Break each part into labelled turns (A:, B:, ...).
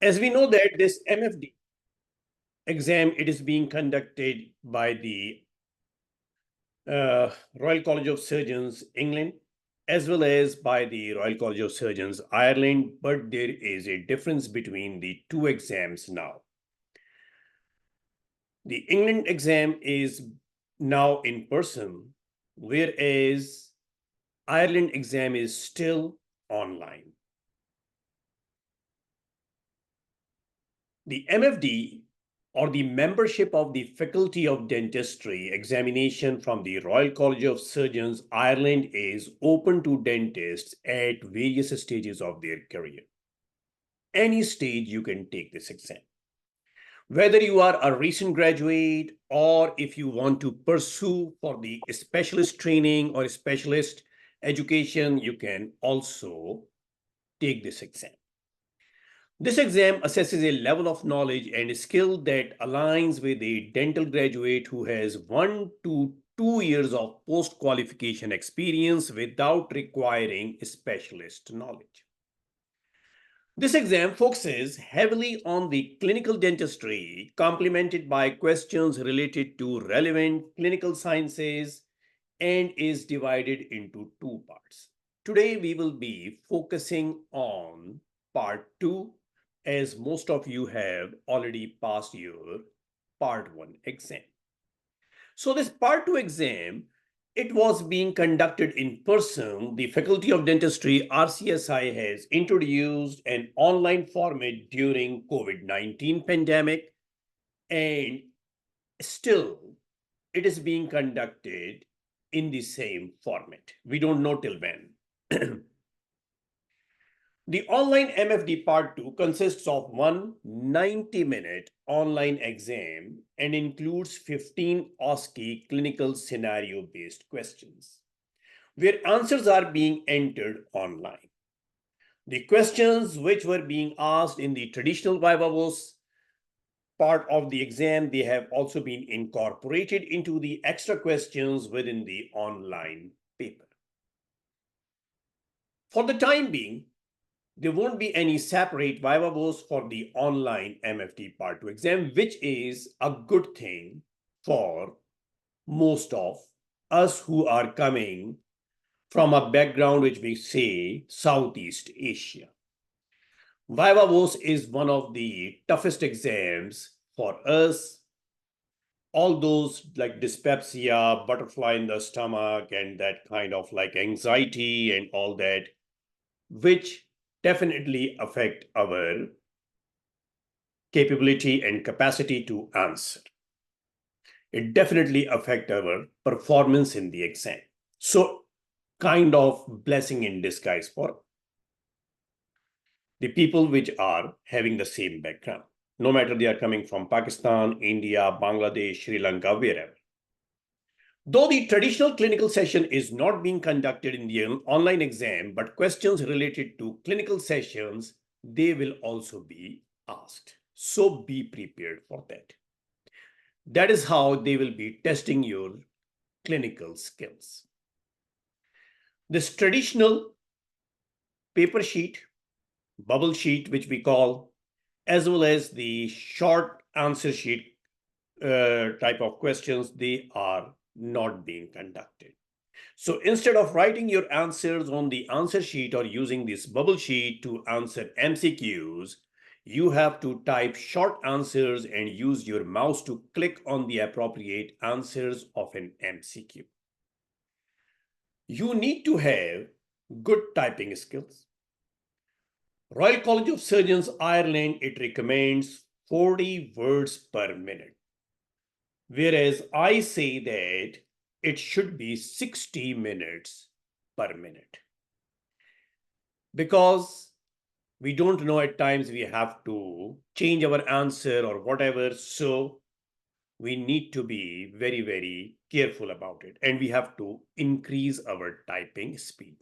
A: As we know that this MFD exam, it is being conducted by the Royal College of Surgeons, England, as well as by the Royal College of Surgeons, Ireland, but there is a difference between the two exams now. The England exam is now in person, whereas Ireland exam is still online. The MFD, or the membership of the Faculty of Dentistry examination from the Royal College of Surgeons, Ireland, is open to dentists at various stages of their career. Any stage you can take this exam. Whether you are a recent graduate or if you want to pursue for the specialist training or specialist education, you can also take this exam. This exam assesses a level of knowledge and skill that aligns with a dental graduate who has 1 to 2 years of post-qualification experience without requiring specialist knowledge. This exam focuses heavily on the clinical dentistry, complemented by questions related to relevant clinical sciences, and is divided into two parts. Today, we will be focusing on part 2, as most of you have already passed your part 1 exam. So this part 2 exam, it was being conducted in person. The Faculty of Dentistry, RCSI, has introduced an online format during COVID-19 pandemic, and still it is being conducted in the same format. We don't know till when. The online MFD Part 2 consists of one 90-minute online exam and includes 15 OSCE clinical scenario-based questions, where answers are being entered online. The questions which were being asked in the traditional viva voce part of the exam, they have also been incorporated into the extra questions within the online paper. For the time being, there won't be any separate viva voce for the online MFD Part 2 exam, which is a good thing for most of us who are coming from a background which we say Southeast Asia. Viva voce is one of the toughest exams for us. All those like dyspepsia, butterfly in the stomach, and that kind of like anxiety and all that, which definitely affect our capability and capacity to answer. It definitely affect our performance in the exam. So kind of blessing in disguise for the people which are having the same background, no matter they are coming from Pakistan, India, Bangladesh, Sri Lanka, wherever. Though the traditional clinical session is not being conducted in the online exam, but questions related to clinical sessions, they will also be asked. So be prepared for that. That is how they will be testing your clinical skills. This traditional paper sheet, bubble sheet, which we call, as well as the short answer sheet type of questions, they are not being conducted. So instead of writing your answers on the answer sheet or using this bubble sheet to answer MCQs, you have to type short answers and use your mouse to click on the appropriate answers of an MCQ. You need to have good typing skills. Royal College of Surgeons, Ireland, it recommends 40 words per minute. Whereas I say that it should be 60 minutes per minute. Because we don't know, at times we have to change our answer or whatever. So we need to be very, very careful about it. And we have to increase our typing speed.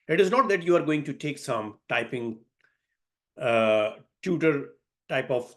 A: It is not that you are going to take some typing tutor type of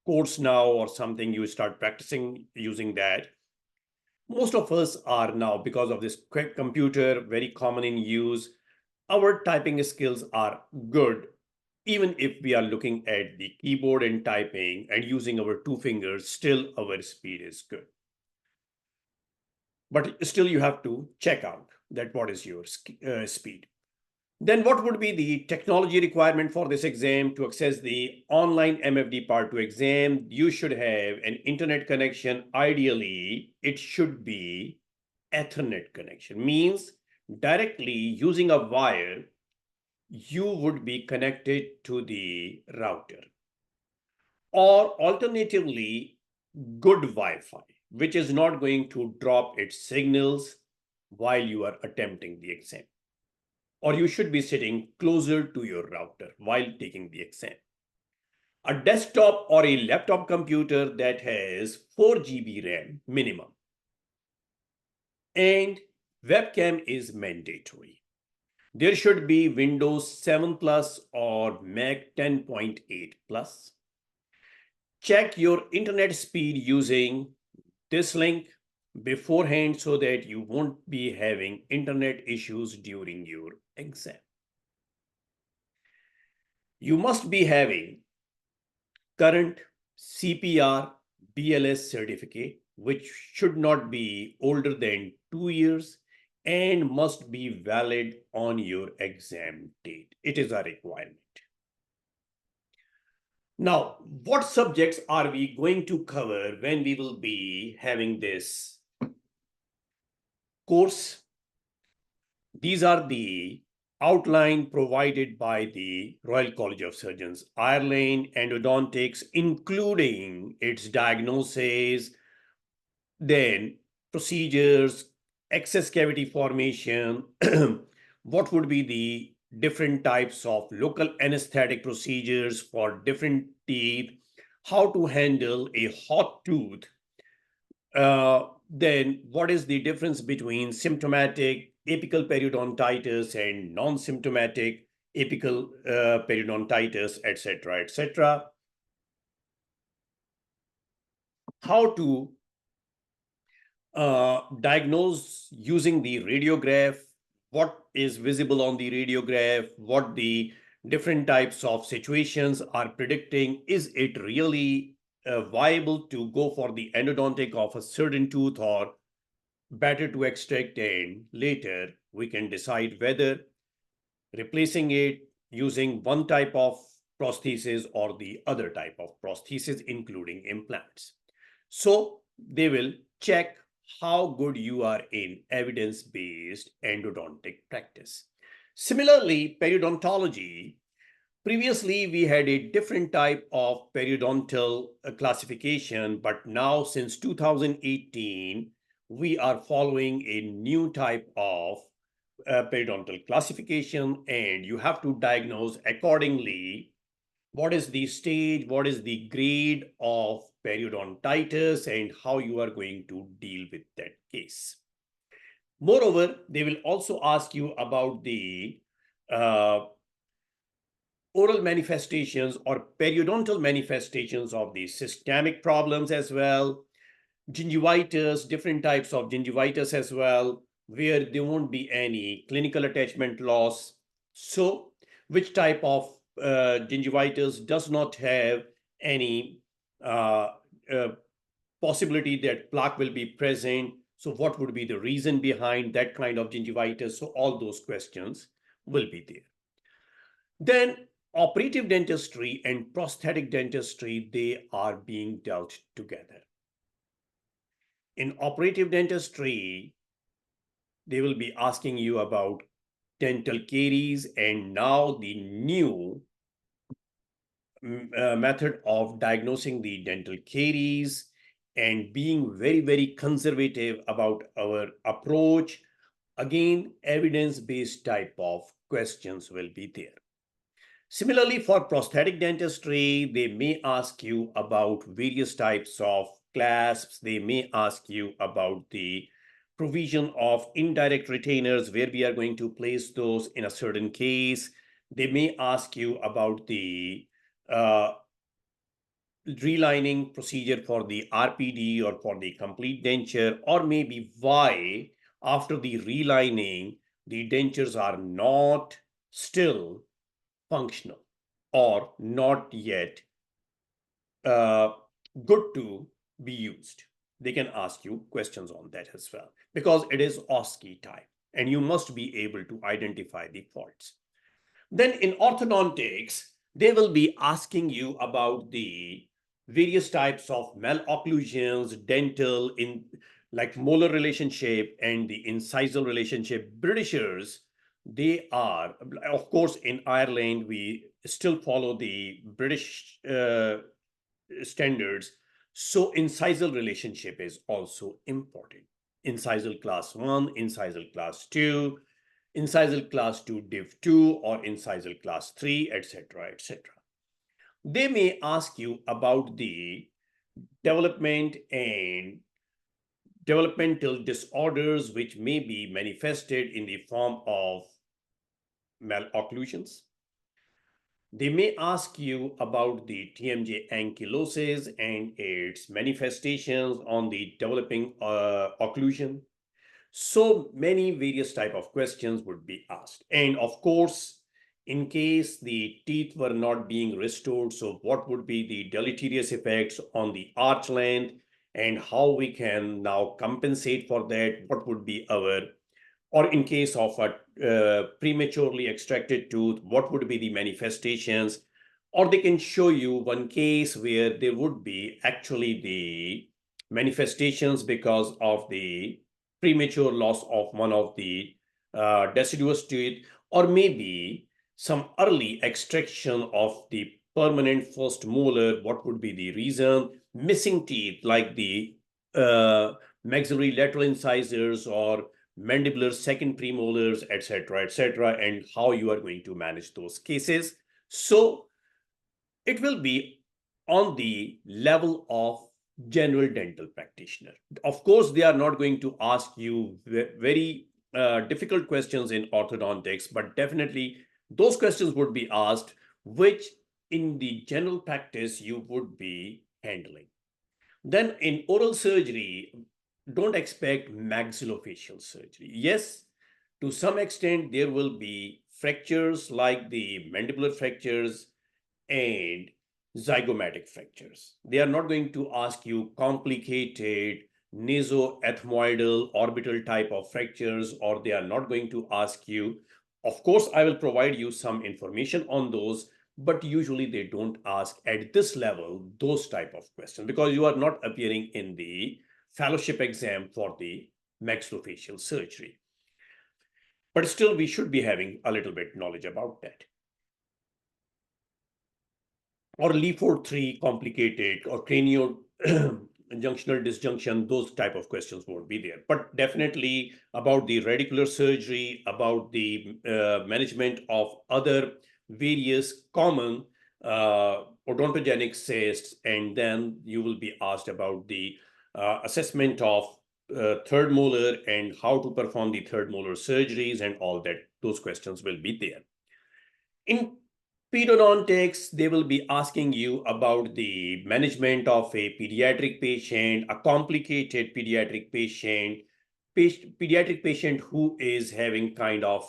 A: course now or something, you start practicing using that. Most of us are now, because of this quick computer, very common in use, our typing skills are good Even if we are looking at the keyboard and typing and using our two fingers, still our speed is good. But still you have to check out that what is your speed. Then what would be the technology requirement for this exam? To access the online MFD Part 2 exam, you should have an internet connection. Ideally, it should be Ethernet connection. Means directly using a wire, you would be connected to the router. Or alternatively, good Wi-Fi, which is not going to drop its signals while you are attempting the exam. Or you should be sitting closer to your router while taking the exam. A desktop or a laptop computer that has 4 GB RAM minimum. And webcam is mandatory. There should be Windows 7 Plus or Mac 10.8 Plus. Check your internet speed using this link beforehand so that you won't be having internet issues during your exam. You must be having current CPR BLS certificate, which should not be older than 2 years and must be valid on your exam date. It is a requirement. Now, what subjects are we going to cover when we will be having this course? These are the outline provided by the Royal College of Surgeons, Ireland, endodontics, including its diagnosis, then procedures, excess cavity formation, what would be the different types of local anesthetic procedures for different teeth, how to handle a hot tooth, then what is the difference between symptomatic apical periodontitis and non-symptomatic apical periodontitis, etc., etc. How to diagnose using the radiograph, what is visible on the radiograph, what the different types of situations are predicting. Is it really viable to go for the endodontic of a certain tooth, or better to extract and later we can decide whether replacing it using one type of prosthesis or the other type of prosthesis, including implants. So they will check how good you are in evidence-based endodontic practice. Similarly, periodontology, previously we had a different type of periodontal classification, but now since 2018, we are following a new type of periodontal classification, and you have to diagnose accordingly what is the stage, what is the grade of periodontitis, and how you are going to deal with that case. Moreover, they will also ask you about the oral manifestations or periodontal manifestations of the systemic problems as well, gingivitis, different types of gingivitis as well, where there won't be any clinical attachment loss. So, which type of gingivitis does not have any uh, uh, possibility that plaque will be present? So, what would be the reason behind that kind of gingivitis? So, all those questions will be there. Then, operative dentistry and prosthetic dentistry, they are being dealt together. In operative dentistry, they will be asking you about dental caries, and now the new method of diagnosing the dental caries and being very, very conservative about our approach. Again, evidence-based type of questions will be there. Similarly, for prosthetic dentistry, they may ask you about various types of clasps. They may ask you about the provision of indirect retainers, where we are going to place those in a certain case. They may ask you about the relining procedure for the RPD or for the complete denture, or maybe why after the relining, the dentures are not still functional, or not yet good to be used. They can ask you questions on that as well, because it is OSCE type and you must be able to identify the faults. Then in orthodontics, they will be asking you about the various types of malocclusions, dental, in like molar relationship and the incisal relationship. Britishers, they are, of course, in Ireland, we still follow the British standards. So incisal relationship is also important. Incisal class 1, incisal class 2, incisal class 2 div 2, or incisal class 3, etc., etc. They may ask you about the development and developmental disorders which may be manifested in the form of malocclusions. They may ask you about the TMJ ankylosis and its manifestations on the developing occlusion. So many various type of questions would be asked. And of course, in case the teeth were not being restored, so what would be the deleterious effects on the arch length and how we can now compensate for that? What would be our, or in case of a prematurely extracted tooth, what would be the manifestations? Or they can show you one case where there would be actually the manifestations because of the premature loss of one of the deciduous teeth, or maybe some early extraction of the permanent first molar. What would be the reason? Missing teeth like the maxillary lateral incisors or mandibular second premolars, etc., etc., and how you are going to manage those cases. So it will be on the level of general dental practitioner. Of course, they are not going to ask you very difficult questions in orthodontics, but definitely those questions would be asked, which in the general practice you would be handling. Then in oral surgery, don't expect maxillofacial surgery. Yes, to some extent, there will be fractures like the mandibular fractures and zygomatic fractures. They are not going to ask you complicated nasoethmoidal orbital type of fractures, or they are not going to ask you. Of course, I will provide you some information on those, but usually they don't ask at this level those type of questions because you are not appearing in the fellowship exam for the maxillofacial surgery. But still, we should be having a little bit knowledge about that. Or Leaford 3 complicated or cranial junctional disjunction, those type of questions won't be there. But definitely about the radicular surgery, about the management of other various common odontogenic cysts, and then you will be asked about the assessment of third molar and how to perform the third molar surgeries and all that. Those questions will be there. In pedodontics, they will be asking you about the management of a pediatric patient, a complicated pediatric patient, pediatric patient who is having kind of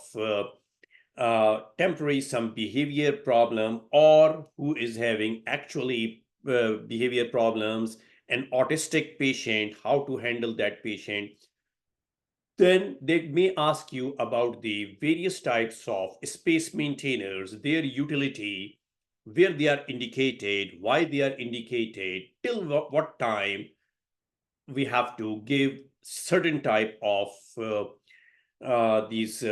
A: temporary some behavior problem, or who is having actually behavior problems, an autistic patient, how to handle that patient. Then they may ask you about the various types of space maintainers, their utility, where they are indicated, why they are indicated, till what time we have to give certain type of these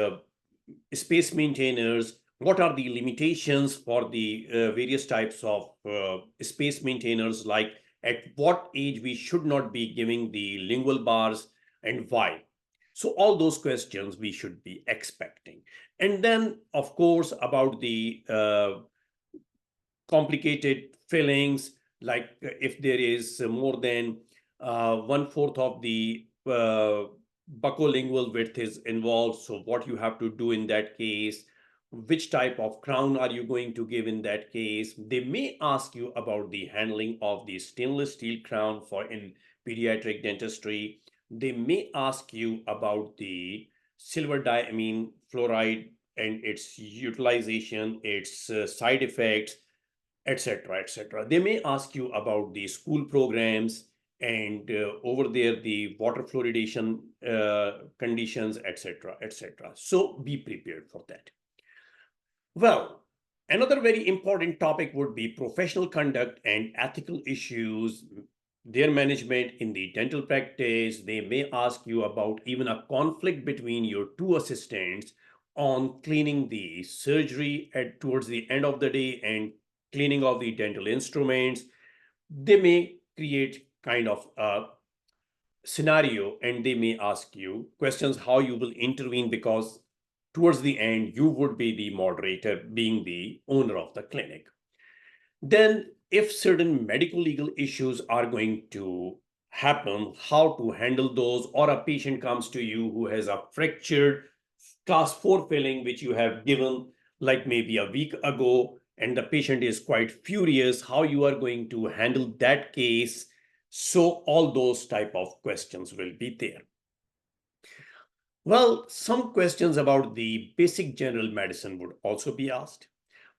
A: space maintainers, what are the limitations for the various types of space maintainers, like at what age we should not be giving the lingual bars and why. So all those questions we should be expecting. And then, of course, about the complicated fillings, like if there is more than 1/4 of the buccolingual width is involved, so what you have to do in that case, which type of crown are you going to give in that case. They may ask you about the handling of the stainless steel crown for in pediatric dentistry. They may ask you about the silver diamine fluoride and its utilization, its side effects, etc., etc. They may ask you about the school programs and over there the water fluoridation conditions, etc., etc. So be prepared for that. Well, another very important topic would be professional conduct and ethical issues, their management in the dental practice. They may ask you about even a conflict between your two assistants on cleaning the surgery at towards the end of the day and cleaning of the dental instruments. They may create kind of a scenario and they may ask you questions how you will intervene, because towards the end you would be the moderator being the owner of the clinic. Then if certain medical legal issues are going to happen, how to handle those, or a patient comes to you who has a fractured class 4 filling which you have given like maybe a week ago, and the patient is quite furious, how you are going to handle that case. So all those type of questions will be there. Well, some questions about the basic general medicine would also be asked.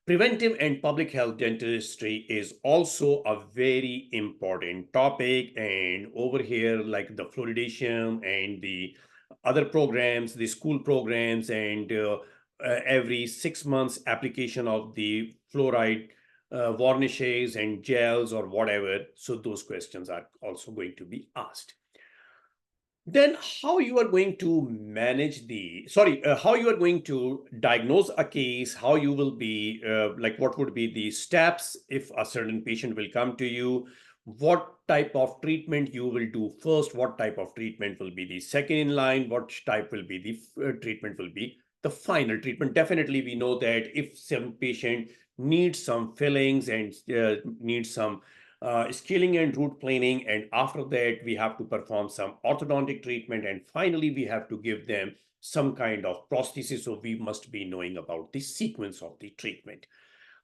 A: Preventive and public health dentistry is also a very important topic. And over here, like the fluoridation and the other programs, the school programs, and every 6 months application of the fluoride varnishes and gels or whatever. So those questions are also going to be asked. Then how you are going to manage how you are going to diagnose a case, how you will be like what would be the steps if a certain patient will come to you, what type of treatment you will do first, what type of treatment will be the second in line, what type will be the treatment will be the final treatment. Definitely we know that if some patient needs some fillings and needs some scaling and root planing, and after that we have to perform some orthodontic treatment, and finally we have to give them some kind of prosthesis. So we must be knowing about the sequence of the treatment.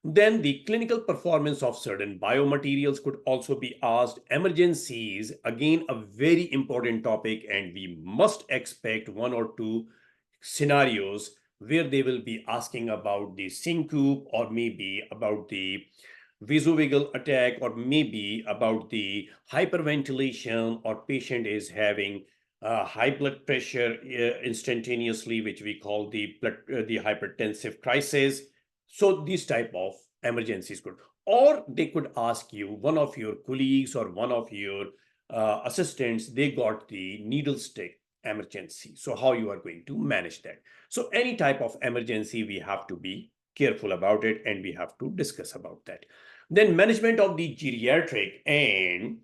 A: Then the clinical performance of certain biomaterials could also be asked. Emergencies, again, a very important topic, and we must expect one or two scenarios where they will be asking about the syncope, or maybe about the vasovagal attack, or maybe about the hyperventilation, or patient is having high blood pressure instantaneously, which we call the hypertensive crisis. So these type of emergencies could, or they could ask you, one of your colleagues or one of your assistants, they got the needle stick emergency. So how you are going to manage that? So any type of emergency, we have to be careful about it and we have to discuss about that. Then management of the geriatric and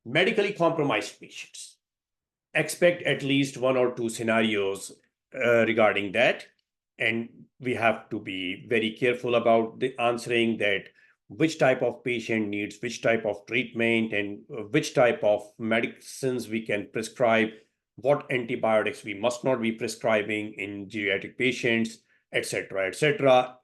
A: medically compromised patients. Expect at least one or two scenarios regarding that. And we have to be very careful about the answering that which type of patient needs which type of treatment, and which type of medicines we can prescribe, what antibiotics we must not be prescribing in geriatric patients, etc., etc.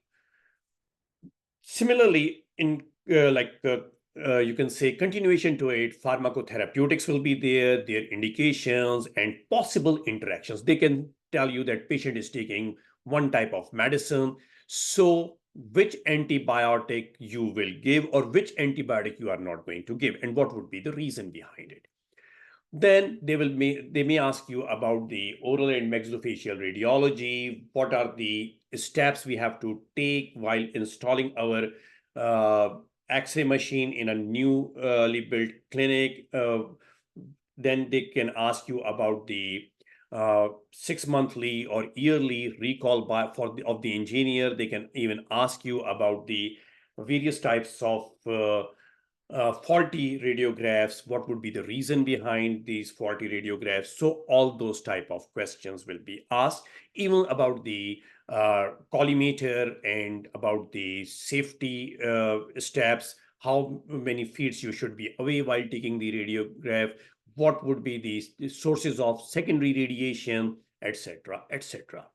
A: Similarly, in you can say continuation to it, pharmacotherapeutics will be there, their indications and possible interactions. They can tell you that patient is taking one type of medicine. So which antibiotic you will give, or which antibiotic you are not going to give, and what would be the reason behind it. Then they may ask you about the oral and maxillofacial radiology. What are the steps we have to take while installing our X-ray machine in a newly built clinic? Then they can ask you about the 6 monthly or yearly recall of the engineer. They can even ask you about the various types of faulty radiographs, what would be the reason behind these faulty radiographs. So all those type of questions will be asked, even about the collimator and about the safety steps, how many feet you should be away while taking the radiograph, what would be the sources of secondary radiation, etc., etc.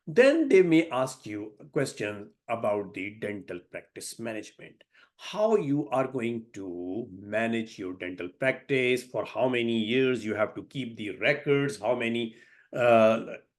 A: Then they may ask you a question about the dental practice management, how you are going to manage your dental practice, for how many years you have to keep the records, how many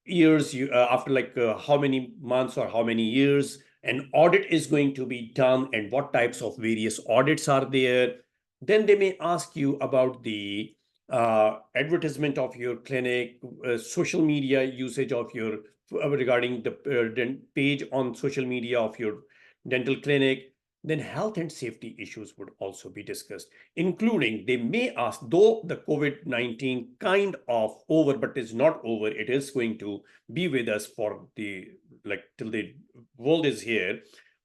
A: years you after how many months or how many years an audit is going to be done and what types of various audits are there. Then they may ask you about the advertisement of your clinic, social media usage of your regarding the page on social media of your dental clinic. Then health and safety issues would also be discussed, including they may ask, though the COVID-19 kind of over, but is not over, it is going to be with us for the like till the world is here,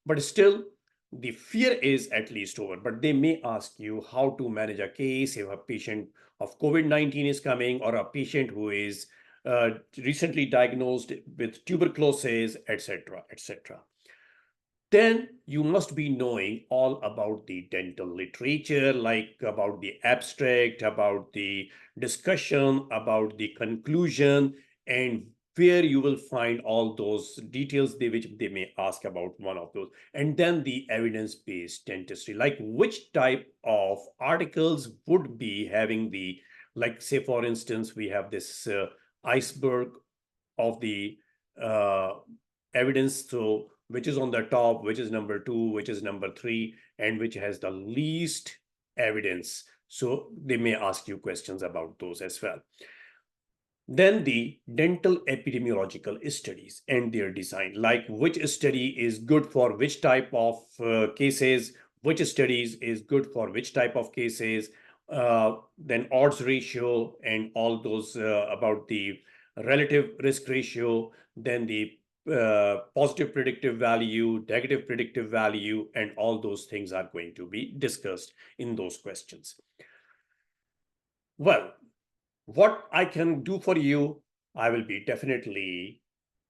A: but still the fear is at least over. But they may ask you how to manage a case if a patient of COVID-19 is coming, or a patient who is recently diagnosed with tuberculosis, etc., etc. Then you must be knowing all about the dental literature, like about the abstract, about the discussion, about the conclusion, and where you will find all those details which they may ask about one of those. And then the evidence-based dentistry, like which type of articles would be having the, like say for instance, we have this iceberg of the uh, evidence. So which is on the top, which is number 2, which is number 3, and which has the least evidence. So they may ask you questions about those as well. Then the dental epidemiological studies and their design, like which study is good for which type of cases, which studies is good for which type of cases, then odds ratio and all those about the relative risk ratio, then the positive predictive value, negative predictive value, and all those things are going to be discussed in those questions. Well, what I can do for you, I will be definitely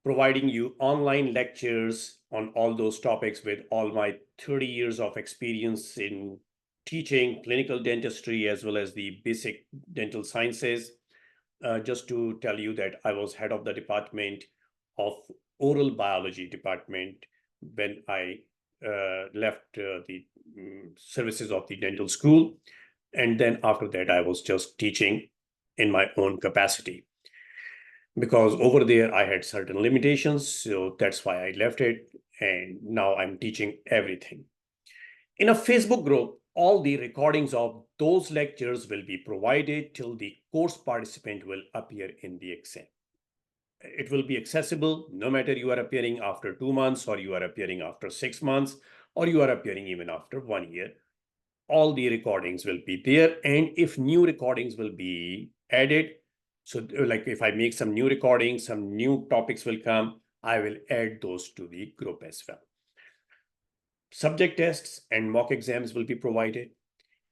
A: providing you online lectures on all those topics with all my 30 years of experience in teaching clinical dentistry as well as the basic dental sciences. Just to tell you that I was head of the department of oral biology department when I left the services of the dental school. And then after that, I was just teaching in my own capacity, because over there I had certain limitations. So that's why I left it. And now I'm teaching everything. In a Facebook group, all the recordings of those lectures will be provided till the course participant will appear in the exam. It will be accessible no matter you are appearing after 2 months, or you are appearing after 6 months, or you are appearing even after 1 year. All the recordings will be there. And if new recordings will be added, so like if I make some new recordings, some new topics will come, I will add those to the group as well. Subject tests and mock exams will be provided.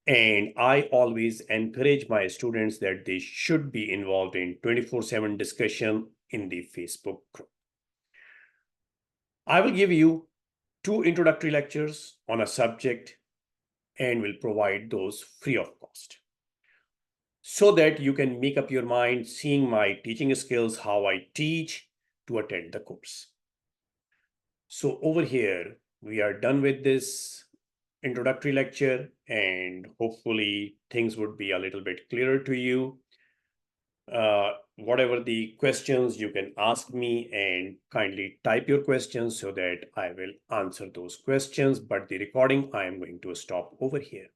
A: And I always encourage my students that they should be involved in 24/7 discussion in the Facebook group. I will give you 2 introductory lectures on a subject and will provide those free of cost, so that you can make up your mind, seeing my teaching skills, how I teach, to attend the course. So over here, we are done with this introductory lecture, and hopefully things would be a little bit clearer to you. Whatever the questions, you can ask me, and kindly type your questions so that I will answer those questions. But the recording, I am going to stop over here.